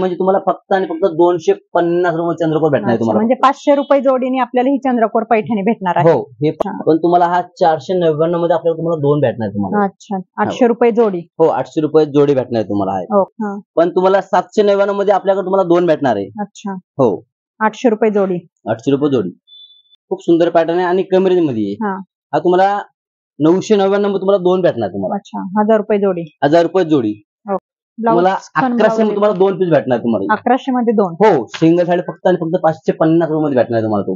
म्हणजे तुम्हाला फक्त आणि फक्त 250 रुपये चंद्रकोर भेटणार आहे अच्छा, तुम्हाला. म्हणजे 500 रुपये जोडीने आपल्याला ही चंद्रकोर पैठणी भेटणार आहे. हो, हे पण तुम्हाला हा 499 मध्ये आपल्याला तुम्हाला 2 भेटणार आहे तुम्हाला. अच्छा, 800 रुपये जोडी. हो, 800 रुपये जोडी भेटणार आहे तुम्हाला आहे. हो, हा. पण तुम्हाला 799 मध्ये आपल्याकडे तुम्हाला 2 भेटणार आहे. अच्छा, हो, 800 रुपये जोडी. 800 रुपये जोडी. खूप सुंदर पॅटर्न आहे आणि कमी रेंज मध्ये आहे. हा. हा तुम्हाला 999 मध्ये तुम्हाला 2 भेटणार तुम्हाला. अच्छा, 1000 रुपये जोडी. 1000 रुपये जोडी. तुम्हाला ब्लाउज 1100 मध्ये तुम्हाला 2 पीस भेटणार तुम्हाला. 1100 मध्ये 2. हो, सिंगल साडी फक्त आणि फक्त 550 रुपये मध्ये भेटणार तुम्हाला तो.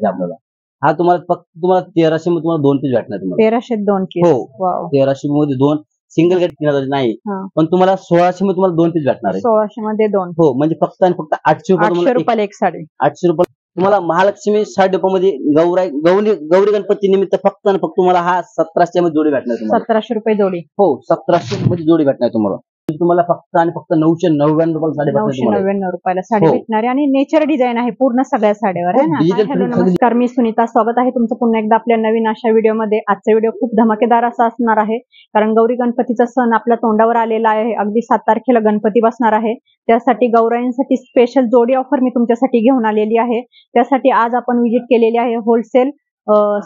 आपल्याला हा तुम्हाला फक्त तुम्हाला 1300 मध्ये तुम्हाला 2 पीस भेटणार तुम्हाला. 1300 2 पीस. हो, वाव. 1300 मध्ये 2 सिंगल गेट 3000 नाही. पण तुम्हाला 1600 मध्ये तुम्हाला 2 पीस भेटणार आहे. 1600 मध्ये 2. हो, म्हणजे फक्त आणि फक्त 800 रुपये 800 रुपये एक साडी. 800 रुपये तुम्हाला महालक्ष्मी साडी मध्ये गौरी गणपती निमित्त फक्त आणि फक्त तुम्हाला हा 1700 मध्ये जोडी भेटणार तुम्हाला. 1700 रुपये जोडी. हो, 1700 मध्ये जोडी भेटणार तुम्हाला. तुम्हाला फक्त आणि फक्त 999 रुपये साडी भेटणार तुम्हाला. 999 रुपयाला साडी भेटणार आहे आणि नेचर डिझाईन आहे पूर्ण सगळ्या साडीवर आहे ना. हॅलो, नमस्कार, मी सुनीता. स्वागत आहे तुमचं पुन्हा एकदा आपल्या नवीन अशा व्हिडिओमध्ये. आजचा व्हिडिओ खूप धमाकेदार असा असणार आहे, कारण गौरी गणपतीचा सण आपल्या तोंडावर आलेला आहे. अगदी 7 तारखेला गणपती बसणार आहे. त्यासाठी गौराईंसाठी स्पेशल जोडी ऑफर मी तुमच्यासाठी घेऊन आलेली आहे. त्यासाठी आज आपण व्हिजिट केलेली आहे होलसेल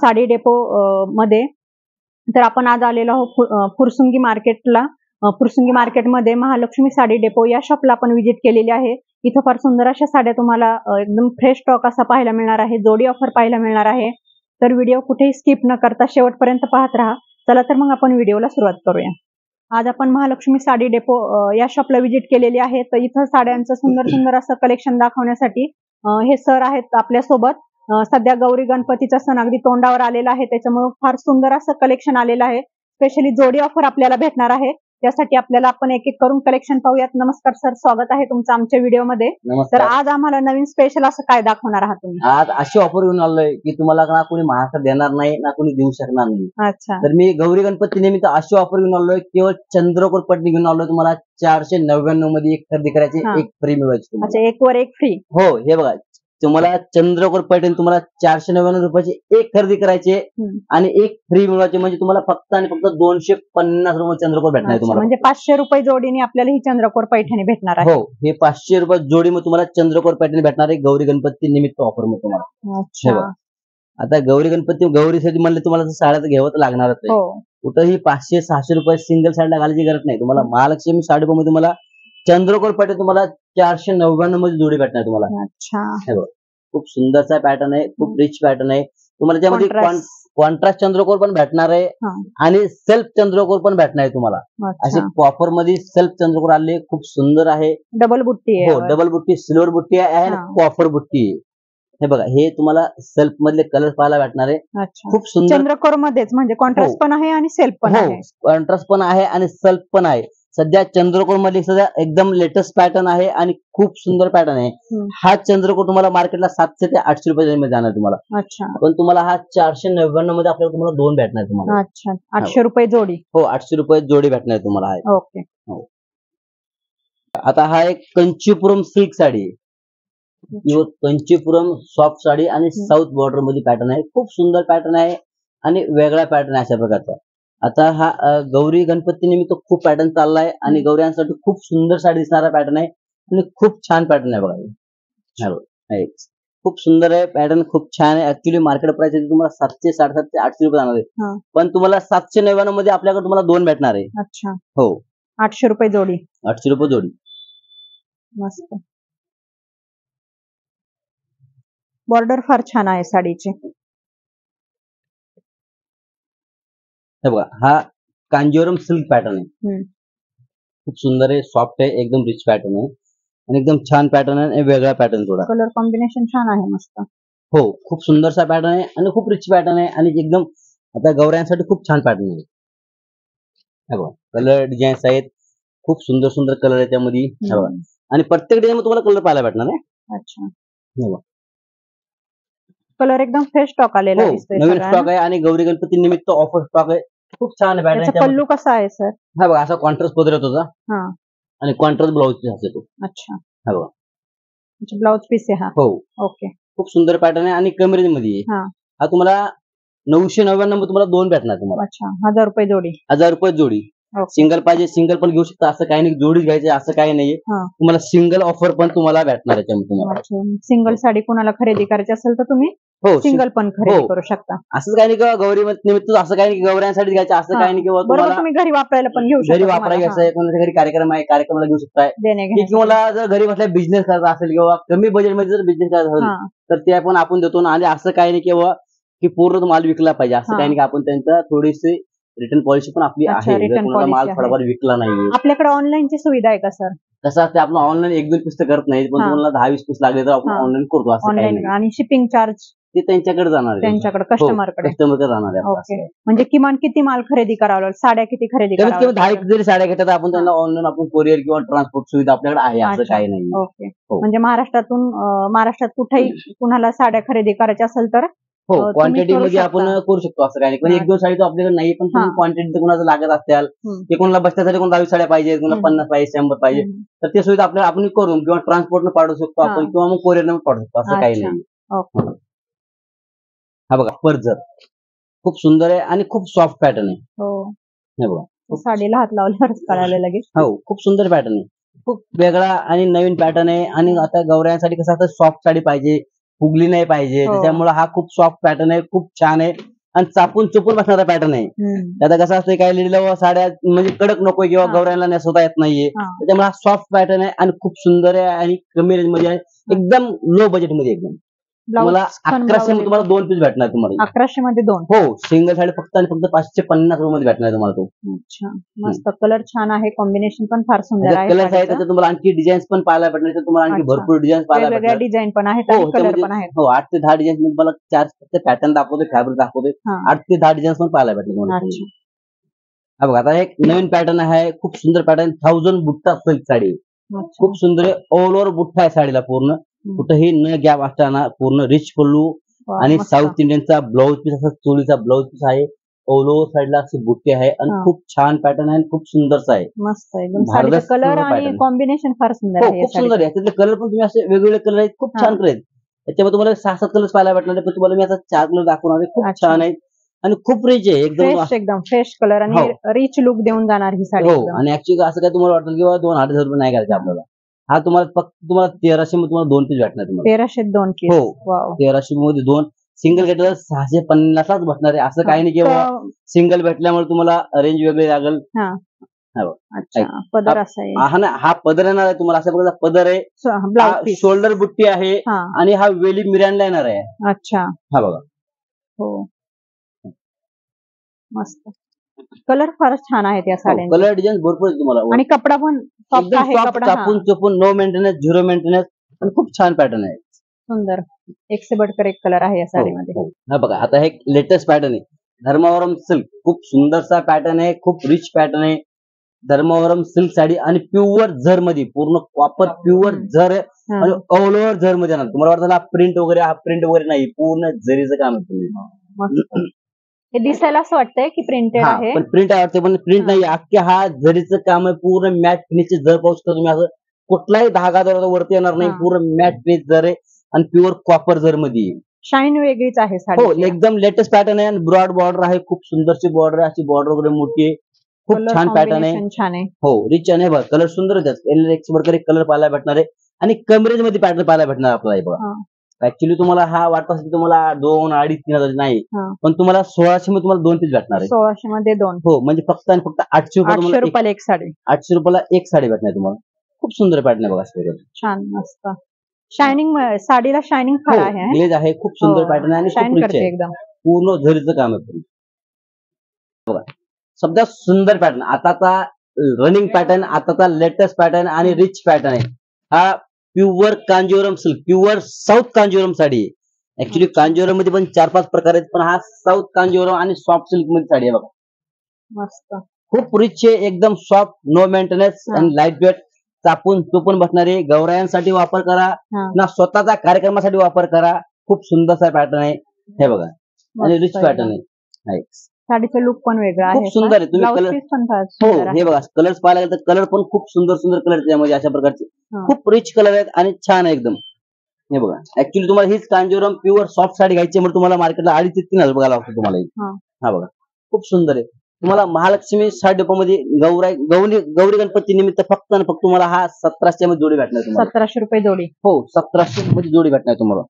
साडी डेपो मध्ये. तर आपण आज आलेलो आहोत फुरसुंगी मार्केटला. फुरसुंगी मार्केटमध्ये महालक्ष्मी साडी डेपो या शॉपला आपण व्हिजिट केलेली आहे. इथं फार सुंदर अशा साड्या तुम्हाला एकदम फ्रेश स्टॉक असा पाहायला मिळणार आहे. जोडी ऑफर पाहायला मिळणार आहे. तर व्हिडिओ कुठेही स्किप न करता शेवटपर्यंत पाहत राहा. चला तर मग आपण व्हिडिओला सुरुवात करूया. आज आपण महालक्ष्मी साडी डेपो या शॉपला व्हिजिट केलेली आहे. तर इथं साड्यांचं सुंदर सुंदर असं कलेक्शन दाखवण्यासाठी हे सर आहेत आपल्यासोबत. सध्या गौरी गणपतीचा सण अगदी तोंडावर आलेला आहे, त्याच्यामुळे फार सुंदर असं कलेक्शन आलेलं आहे. स्पेशली जोडी ऑफर आपल्याला भेटणार आहे. त्यासाठी आपल्याला आपण एक एक करून कलेक्शन पाहूयात. नमस्कार सर, स्वागत आहे तुमचं आमच्या व्हिडिओमध्ये. तर आज आम्हाला नवीन स्पेशल असं काय दाखवणार आहात तुम्ही? आज अशी ऑफर घेऊन आलोय की तुम्हाला ना कोणी महाराष्ट्रात देणार नाही ना कोणी देऊ शकणार नाही. अच्छा. तर मी गौरी गणपती निमित्त अशी ऑफर घेऊन आलोय, केवळ चंद्रकोर पट्टी घेऊन आलोय. तुम्हाला 499 मध्ये एक खरेदी करायची, एक फ्री मिळवायची. अच्छा, एक वर एक फ्री. हो, हे बघा, तुम्हाला चंद्रकोर पैठणी तुम्हाला 499 रुपयाची एक खरेदी करायची आणि एक फ्री मिळवायची. म्हणजे तुम्हाला फक्त आणि फक्त 250 रुपये चंद्रकोर भेटणार तुम्हाला. म्हणजे 500 रुपये जोडीने आपल्याला ही चंद्रकोर पैठणी भेटणार आहे. हो, हे 500 रुपये जोडी मग तुम्हाला चंद्रकोर पैठणी भेटणार आहे गौरी गणपती निमित्त ऑफर मध्ये तुम्हाला. अच्छा. आता गौरी गौरीसाठी म्हणले तुम्हाला साड्या तर घ्यावं तर लागणारच आहे. कुठंही 500-600 रुपये सिंगल साडीला घालायची गरज नाही. तुम्हाला महालक्ष्मी साडी मध्ये तुम्हाला चंद्रकोर पैठणी तुम्हाला 499 मध्ये जोडी भेटणार तुम्हाला. अच्छा. खूप सुंदरचा पॅटर्न आहे, खूप रिच पॅटर्न आहे. तुम्हाला त्यामध्ये कॉन्ट्रास्ट चंद्रकोर पण भेटणार आहे आणि सेल्फ चंद्रकोर पण भेटणार आहे तुम्हाला. असे कॉपर मध्ये सेल्फ चंद्रकोर आले, खूप सुंदर आहे. डबल बुट्टी आहे. हो, डबल बुट्टी, सिल्वर बुट्टी आहे आणि कॉपर बुट्टी आहे. हे बघा, हे तुम्हाला सेल्फ मधले कलर पाहायला भेटणार आहे. खूप सुंदर चंद्रकोर मध्येच, म्हणजे कॉन्ट्रास्ट पण आहे आणि सेल्फ पण आहे. कॉन्ट्रास्ट पण आहे आणि सेल्फ पण आहे. सध्या चंद्रकोर मध्ये सध्या एकदम लेटेस्ट पॅटर्न आहे आणि खूप सुंदर पॅटर्न आहे. हा चंद्रकोर तुम्हाला मार्केटला 700 ते 800 रुपये मध्ये जाणार तुम्हाला. अच्छा. पण तुम्हाला हा 499 मध्ये आपल्याला तुम्हाला 2 भेटणार तुम्हाला. अच्छा, 800 रुपये जोडी. हो, 800 रुपये जोडी भेटणार तुम्हाला. ओके. आता हा एक कंचीपुरम सिल्क साडी आहे. कंचीपुरम सॉफ्ट साडी आणि साऊथ बॉर्डर मध्ये पॅटर्न आहे. खूप सुंदर पॅटर्न आहे आणि वेगळा पॅटर्न आहे अशा प्रकारचा. आता हा गौरी गणपती निमित्त खूप पॅटर्न चाललाय आणि गौऱ्यांसाठी खूप सुंदर साडी दिसणारा पॅटर्न आहे आणि खूप छान पॅटर्न आहे बघा. खूप सुंदर आहे पॅटर्न, खूप छान आहे. ऍक्च्युली मार्केट प्राइस तुम्हाला 700, 750 ते 800 रुपये जाणार आहे. पण तुम्हाला 799 मध्ये आपल्याकडे तुम्हाला 2 भेटणार आहे. अच्छा. हो, 800 रुपये जोडी. 800 रुपये जोडी. मस्त. बॉर्डर फार छान आहे साडीची. हे बघा, हा कांजीवरम सिल्क पॅटर्न आहे. खूप सुंदर आहे, सॉफ्ट आहे, एकदम रिच पॅटर्न आहे आणि एकदम छान पॅटर्न आहे. वेगळा पॅटर्न, थोडा कलर कॉम्बिनेशन छान आहे, मस्त. हो, खूप सुंदरसा पॅटर्न आहे आणि खूप रिच पॅटर्न आहे आणि एकदम आता गौऱ्यांसाठी खूप छान पॅटर्न आहे. हे बघा, कलर डिझाईन्स आहेत, खूप सुंदर सुंदर कलर आहे त्यामध्ये. आणि प्रत्येक डिझाईन मध्ये तुम्हाला कलर पाहायला भेटणार आहे. अच्छा. कलर एकदम फ्रेश स्टॉक आलेला दिसतोय. नवीन स्टॉक आहे आणि गौरी गणपती निमित्त ऑफर स्टॉक आहे. खूप छान पॅटर्न. पल्लू कसा आहे सर? हा बघा, असा कॉन्ट्रास्ट पदर येतो आणि कॉन्ट्रास्ट ब्लाउज पीस येतो. अच्छा. हा बघा, ब्लाउज पीस आहे हा. हो. ओके. खूप सुंदर पॅटर्न आहे आणि कमी रेंज मध्ये आहे. हा तुम्हाला 999 मध्ये तुम्हाला 2 भेटणार तुम्हाला. अच्छा, 1000 रुपये जोडी. 1000 रुपये जोडी. सिंगल पाहिजे सिंगल पण घेऊ शकता, असं काही नाही जोडीच घ्यायचे असं काही नाहीये. हा. तुम्हाला सिंगल ऑफर पण तुम्हाला भेटणार याच्यामध्ये तुम्हाला. सिंगल साडी कोणाला खरेदी करायची असेल तर तुम्ही हो सिंगल पण खरेदी हो. करू शकता. असंच काही नाही किंवा गौरी निमित्त असं काही नाही की गौऱ्यांसाठी घ्यायचं असं काही नाही किंवा बरोबर, तुम्हाला तुम्ही घरी वापरायला पण घेऊ शकता. घरी वापरायला घ्यायचं आहे, कोणाच्या घरी कार्यक्रम आहे कार्यक्रमाला घेऊ शकताय. देणे की तुम्हाला जर घरी बसल्या बिझनेस करायचा असेल किंवा कमी बजेटमध्ये जर बिझनेस करायचा असेल तर ते पण आपण देतो. आणि असं काही नाही किंवा की पूर्ण माल विकला पाहिजे असं काही नाही की आपण त्यांचा थोडीशी रिटर्न पॉलिसी पण आपली आहे. जर कोणाला माल थोडाफार विकला नाही. आपल्याकडे ऑनलाईनची सुविधा आहे का सर? कसं असते आपण ऑनलाईन 1-2 पुस्तक करत नाही, पण तुम्हाला 10-20 पुस्तक लागले तर आपण ऑनलाईन करतो असं काही ऑनलाईन. नाही. आणि शिपिंग चार्ज ते त्यांच्याकडे जाणार आहे, त्यांच्याकडे कस्टमरकडे. कस्टमरकडे जाणार आहे. ओके, म्हणजे किमान किती माल खरेदी करावा लागेल? साड्या किती खरेदी कमीत कमी कराव्या? 10 जरी साड्या घेतात आपण त्यांना ऑनलाईन आपण कोरिअर किंवा ट्रान्सपोर्ट सुविधा आपल्याकडे आहे असं अच्छा. काही नाही. ओके, म्हणजे महाराष्ट्रात कुठेही कुणाला साड्या खरेदी करायच्या असेल तर हो तुम्ही क्वांटिटी करू मध्ये शकता. आपण करू शकतो असं काही नाही. पण 1-2 साडी तर आपल्याकडे नाही, पण तुम्ही क्वांटिटी कोणाला लागत असेल की कोणाला बसण्यासाठी कोणाला 20 साड्या पाहिजे, कोणाला 50 पाहिजे, 100 पाहिजे, तर ते सुविधा आपल्याला आपण करून किंवा ट्रान्सपोर्टनं पाठवू शकतो आपण किंवा मग कोरिअरनं पाठवू शकतो असं काही नाही. ओके. हा बघा पर्जर खूप सुंदर आहे आणि खूप सॉफ्ट पॅटर्न आहे. हो, हे बघा साडीला हात लावल्यावरच कळालं लगेच. हो खूप सुंदर पॅटर्न आहे, खूप वेगळा आणि नवीन पॅटर्न आहे. आणि आता गौऱ्यांसाठी कसं असतं सॉफ्ट साडी पाहिजे, फुगली नाही पाहिजे, त्याच्यामुळे हा खूप सॉफ्ट पॅटर्न आहे, खूप छान आहे आणि चापून चुपून बसणारा पॅटर्न आहे. आता कसं असतं काही लेडीला साड्या म्हणजे कडक नको किंवा गौऱ्यांना नेसवता येत नाहीये, त्याच्यामुळे हा सॉफ्ट पॅटर्न आहे आणि खूप सुंदर आहे आणि कमी रेंज मध्ये आहे, एकदम लो बजेट मध्ये. एकदम तुम्हाला 1100 मध्ये तुम्हाला 2 पीस भेटणार तुम्हाला. 1100 मध्ये 2? हो, सिंगल साडी फक्त आणि फक्त 550 रुपये मध्ये भेटणार तुम्हाला तो. अच्छा, मस्त. कलर छान आहे, कॉम्बिनेशन पण फार सुंदर आहे. कलर आहे त्याच्यात तुम्हाला आणखी डिझाईन्स पण पाहायला भेटणार, तुम्हाला आणखी भरपूर डिझाईन्स पाहायला वेगवेगळ्या भेटणार. डिझाईन पण आहेत आणि कलर पण आहेत. हो 8 ते 10 डिझाईन मध्ये तुम्हाला 4 पॅटर्न दाखवते, फॅब्रिक दाखवते, 8 ते 10 डिझाईन्स पण पाहायला भेटणार तुम्हाला. हा बघा आता एक नवीन पॅटर्न आहे, खूप सुंदर पॅटर्न, 1000 बुट्टा सिल्क साडी, खूप सुंदर आहे. ऑल ओव्हर बुट्टा आहे साडीला पूर्ण, कुठेही न गॅप असताना पूर्ण रिच पल्लू आणि साऊथ इंडियनचा ब्लाऊज पीस, असा चोळीचा ब्लाऊज पीस आहे. ऑल ओव्हर साईडला असे बुट्टे आहे आणि खूप छान पॅटर्न आहे, खूप सुंदरचा आहे. मस्त एकदम. कलर आणि कॉम्बिनेशन फार सुंदर आहे. खूप सुंदर आहे. त्यातले कलर पण तुम्ही असे वेगवेगळे कलर आहेत, खूप छान कलर आहेत. त्याच्यामध्ये तुम्हाला 6-7 कलर पाहायला भेटणार आहे, पण तुम्हाला मी आता 4 कलर दाखवणार आहे. खूप छान आहेत आणि खूप रिच आहे, एकदम फ्रेश कलर आणि रिच लुक देऊन जाणार ही साडी. हो, आणि ऍक्च्युअली असं काय तुम्हाला वाटतं किंवा 2,000 रुपये नाही घ्यायचे आपल्याला. हा तुम्हाला फक्त 1300 मध्ये तुम्हाला 2 पीस भेटणार तुम्हाला. 1300 2 पीस? हो, 1300 मध्ये 2. सिंगल घेतलं 650 बसणार आहे, असं काही नाही किंवा सिंगल भेटल्यामुळे तुम्हाला रेंज वेगळी लागेल. पदर असा आहे. हा ना, हा पदर येणार आहे तुम्हाला, अशा प्रकारचा पदर आहे, शोल्डर बुट्टी आहे आणि हा वेली मिरांडला येणार आहे. अच्छा, हा बघा. हो, मस्त. कलर फारच छान आहेत या साड्यांचे. कलर डिझाईन भरपूर आहे तुम्हाला आणि कपडा पण सॉफ्ट आहे. चापून चुपून, नो मेंटेनन्स, झिरो मेंटेनन्स आणि खूप छान पॅटर्न आहे. सुंदर, एक से बढ़कर एक कलर आहे या साडीमध्ये. हा बघा आता हे लेटेस्ट पॅटर्न आहे, धर्मावरम सिल्क, खूप सुंदरसा पॅटर्न आहे, खूप रिच पॅटर्न आहे. धर्मावरम सिल्क साडी आणि प्युअर झर मध्ये, पूर्ण कॉपर प्युअर झर आहे आणि ऑल ओव्हर झर मध्ये येणार. तुम्हाला वाटतं ना प्रिंट वगैरे, हा प्रिंट वगैरे नाही, पूर्ण जरीचं काम आहे. हे दिसायला असं वाटतंय की प्रिंटेड आहे, पण प्रिंट आहे, पण प्रिंट नाही, अख्खे हा जरीचं काम आहे, पूर्ण मॅट फिनिशचे जर पाहू शकता तुम्ही. असं कुठलाही धागा वरती येणार नाही, पूर्ण मॅट फिनिश जर आहे आणि प्युअर कॉपर जर मध्ये. शाईन वेगळीच आहे साडी. हो, एकदम लेटेस्ट पॅटर्न आहे आणि ब्रॉड बॉर्डर आहे, खूप सुंदरची बॉर्डर आहे, अशी बॉर्डर वगैरे मोठी आहे, खूप छान पॅटर्न आहे. छान आहे. हो, रिच आणि बघा कलर सुंदर आहेत, एक वगैरे कलर पाहायला भेटणार आहे आणि कम रेंज मध्ये पॅटर्न पाहायला भेटणार आपल्याला. बघा ऍक्च्युअली तुम्हाला हा वाटत असेल तुम्हाला 2, 2.5, 3,000 नाही, पण तुम्हाला 1600 मध्ये तुम्हाला 2 पीस भेटणार आहे. 1600 मध्ये 2? हो, म्हणजे फक्त आणि फक्त 800 रुपयाला एक साडी. 800 रुपयाला एक साडी भेटणार तुम्हाला. खूप सुंदर पॅटर्न आहे बघा, छान मस्त. शायनिंग, साडीला शायनिंग फार आहे, ग्लेज आहे, खूप सुंदर पॅटर्न आहे आणि खूप रिच आहे, एकदम पूर्ण झरीचं काम आहे. बघा सध्या सुंदर पॅटर्न, आताचा रनिंग पॅटर्न, आताचा लेटेस्ट पॅटर्न आणि रिच पॅटर्न आहे. हा pure Kanjeevaram silk, pure south Kanjeevaram sari आहे. ऍक्च्युली कांजीवरम मध्ये पण 4-5 प्रकार आहेत, पण हा साऊथ कांजीवरम आणि सॉफ्ट सिल्क मध्ये साडी आहे. बघा मस्त, खूप रिच आहे, एकदम सॉफ्ट, नो मेंटेनन्स आणि लाईट वेट, चापून चुपून बसणारे. गौरायांसाठी वापर करा ना स्वतःचा कार्यक्रमासाठी वापर करा, खूप सुंदरसा पॅटर्न आहे. हे बघा आणि रिच पॅटर्न आहे. साडीचं लुक पण वेगळं आहे, खूप सुंदर आहे. तुम्ही कलर, हो हे बघा कलर्स पाहायला गेलं तर कलर पण खूप सुंदर सुंदर कलर त्यामध्ये, अशा प्रकारचे खूप रिच कलर आहेत आणि छान आहे एकदम. हे बघा ऍक्च्युली तुम्हाला हीच कांजीवरम प्युअर सॉफ्ट साडी घ्यायची म्हणजे तुम्हाला मार्केटला 2,500 ते 3,000 बघायला लागतो तुम्हाला. हा बघा खूप सुंदर आहे. तुम्हाला महालक्ष्मी साडी मध्ये गौरी गणपती निमित्त फक्त आणि फक्त तुम्हाला हा 1700 मध्ये जोडी भेटणार तुम्हाला. 1700 रुपये जोडी. हो 1700 मध्ये जोडी भेटणार तुम्हाला.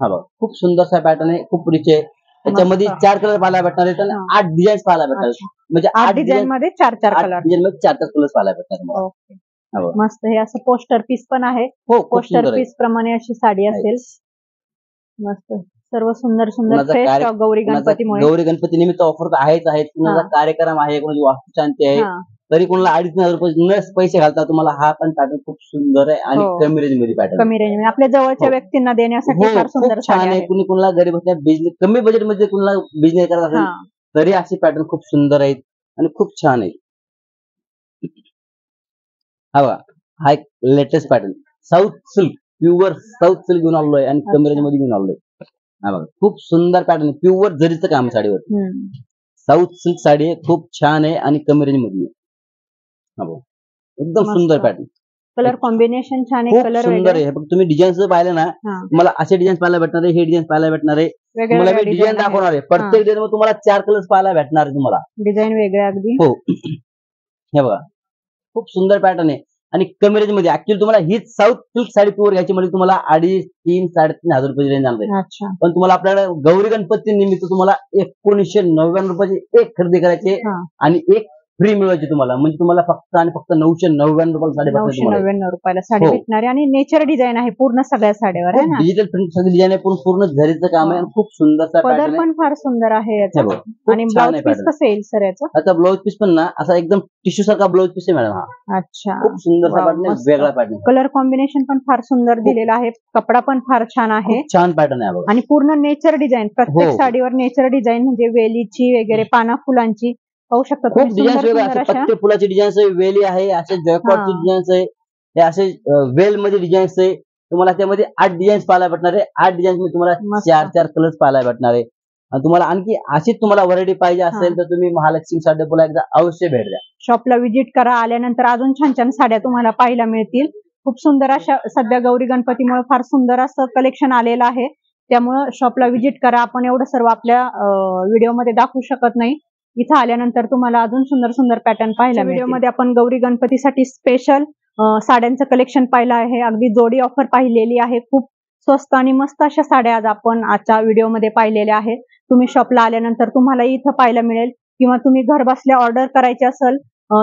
हा बघा खूप सुंदरसा पॅटर्न आहे, खूप रिच आहे. त्याच्यामध्ये 4 कलर पाहायला भेटणार आहेत आणि 8 डिझाईन पाहायला भेटणार आहेत. म्हणजे 8 डिझाईन मध्ये 4 कलर. डिझाईन मध्ये 4 कलर पाहायला भेटणार तुम्हाला. ओके मस्त. हे असं पोस्टर पीस पण आहे. हो पोस्टर पीस प्रमाणे अशी साडी असेल. मस्त सर्व सुंदर सुंदर फ्रेश गौरी गणपतीमुळे. गौरी गणपती निमित्त ऑफर आहेच आहेत. कुणाचा कार्यक्रम आहे, कोणाची वास्तुशांती आहे, तरी कोणाला 2,500 रुपये पैसे घालता तुम्हाला हा पण पॅटर्न खूप सुंदर आहे आणि कमी रेंज मध्ये पॅटर्न. कमी रेंज मध्ये आपल्या जवळच्या व्यक्तींना देण्यासाठी फार सुंदर छान आहे. कुणी कुणाला गरीब असल्या बिझनेस कमी बजेट मध्ये कुणाला बिझनेस करत असेल तरी असे पॅटर्न खूप सुंदर आहेत आणि खूप छान आहेत. हा एक latest pattern south silk, pure south silk घेऊन आलोय आणि कमी रेंज मध्ये घेऊन आलोय. हा बघा खूप सुंदर पॅटर्न, प्युअर जरीचं काम साडीवर. साऊथ सिल्क साडी आहे, खूप छान आहे आणि कमी रेंज मध्ये. एकदम सुंदर पॅटर्न. कलर कॉम्बिनेशन छान आहे, कलर सुंदर आहे. तुम्ही डिझाईन पाहिले ना, तुम्हाला असे डिझाईन पाहायला भेटणार आहे, हे डिझाईन पाहायला भेटणार आहे. तुम्हाला मी डिझाईन दाखवणार आहे. प्रत्येक डिझाईन मध्ये तुम्हाला 4 कलर्स पाहायला भेटणार आहे तुम्हाला. डिझाईन वेगळे अगदी. हो हे बघा खूप सुंदर पॅटर्न आहे आणि कमी रेंज मध्ये. ऍक्च्युअली तुम्हाला हीच साऊथ सिल्क साडी प्युअर घ्यायची म्हणजे तुम्हाला 2,500, 3,000, 3,500 रुपये रेंज आणते. पण तुम्हाला आपल्याला गौरी गणपती निमित्त तुम्हाला 1999 रुपयाची एक खरेदी करायची आणि एक फ्री मिळवायची तुम्हाला. म्हणजे तुम्हाला फक्त आणि फक्त 999 रुपयाला साडी भेटणार. 999 रुपयाला साडी भेटणार आहे आणि नेचर डिझाईन आहे पूर्ण सगळ्या साड्यावर आहे ना. डिजिटल प्रिंट सगळी डिझाईन आहे, पूर्ण झरीचं काम आहे. खूप सुंदरचा पदर पण फार सुंदर आहे याचा. आणि ब्लाउज पीस कसं येईल सर याचं? आता ब्लाउज पीस पण ना असा एकदम टिश्यू सारखा ब्लाउज पीस आहे मॅडम. हा अच्छा खूप सुंदरचा पॅटर्न आहे, वेगळा पॅटर्न. कलर कॉम्बिनेशन पण फार सुंदर दिलेला आहे, कपडा पण फार छान आहे, छान पॅटर्न आहे आणि पूर्ण नेचर डिझाईन. प्रत्येक साडीवर नेचर डिझाईन म्हणजे वेलीची वगैरे, पाना फुलांची पाहू शकता. खूप डिझाईन वेगळे, पत्ते फुलाची डिझाईन्स आहे, वेली आहे, असे जयकॉटची डिझाईन्स आहे, हे असे वेल मध्ये डिझाईन्स आहे. तुम्हाला त्यामध्ये 8 डिझाईन्स पाहायला भेटणार आहे. 8 डिझाईन्स मध्ये तुम्हाला 4 कलर्स पाहायला भेटणार आहे. आणि तुम्हाला आणखी अशीच तुम्हाला व्हरायटी पाहिजे असेल तर तुम्ही महालक्ष्मी साड्याला एकदा अवश्य भेट द्या. शॉपला व्हिजिट करा. आल्यानंतर अजून छान छान साड्या तुम्हाला पाहायला मिळतील. खूप सुंदर अशा सध्या गौरी गणपतीमुळे फार सुंदर असं कलेक्शन आलेलं आहे. त्यामुळे शॉपला व्हिजिट करा. आपण एवढं सर्व आपल्या व्हिडिओमध्ये दाखवू शकत नाही. इथं आल्यानंतर तुम्हाला अजून सुंदर सुंदर पॅटर्न पाहायला मिळतील. व्हिडिओमध्ये आपण गौरी गणपतीसाठी स्पेशल साड्यांचं कलेक्शन पाहिलं आहे. अगदी जोडी ऑफर पाहिलेली आहे. खूप स्वस्त आणि मस्त अशा साड्या आज आपण आजच्या व्हिडिओमध्ये पाहिलेल्या आहेत. तुम्ही शॉपला आल्यानंतर तुम्हाला इथं पाहायला मिळेल. किंवा तुम्ही घर बसल्या ऑर्डर करायची असेल,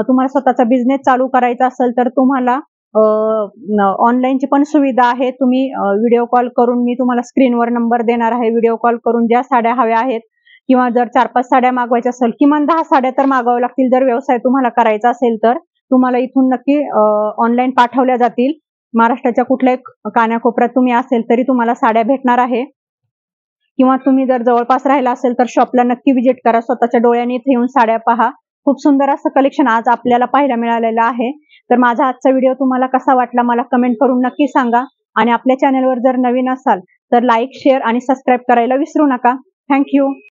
तुम्हाला स्वतःचा बिझनेस चालू करायचा असेल तर तुम्हाला ऑनलाईनची पण सुविधा आहे. तुम्ही व्हिडिओ कॉल करून, मी तुम्हाला स्क्रीनवर नंबर देणार आहे, व्हिडिओ कॉल करून ज्या साड्या हव्या आहेत किंवा जर 4-5 साड्या मागवायच्या असेल, किमान 10 साड्या तर मागवाव्या लागतील. जर व्यवसाय तुम्हाला करायचा असेल तर तुम्हाला इथून नक्की ऑनलाईन पाठवल्या जातील. महाराष्ट्राच्या कुठल्याही कानाकोपऱ्यात तुम्ही असेल तरी तुम्हाला साड्या भेटणार आहे. किंवा तुम्ही जर जवळपास राहिला असेल तर शॉपला नक्की व्हिजिट करा. स्वतःच्या डोळ्यांनी इथे येऊन साड्या पहा. खूप सुंदर असं कलेक्शन आज आपल्याला पाहायला मिळालेलं आहे. तर माझा आजचा व्हिडिओ तुम्हाला कसा वाटला मला कमेंट करून नक्की सांगा. आणि आपल्या चॅनलवर जर नवीन असाल तर लाईक, शेअर आणि सबस्क्राईब करायला विसरू नका. थँक्यू.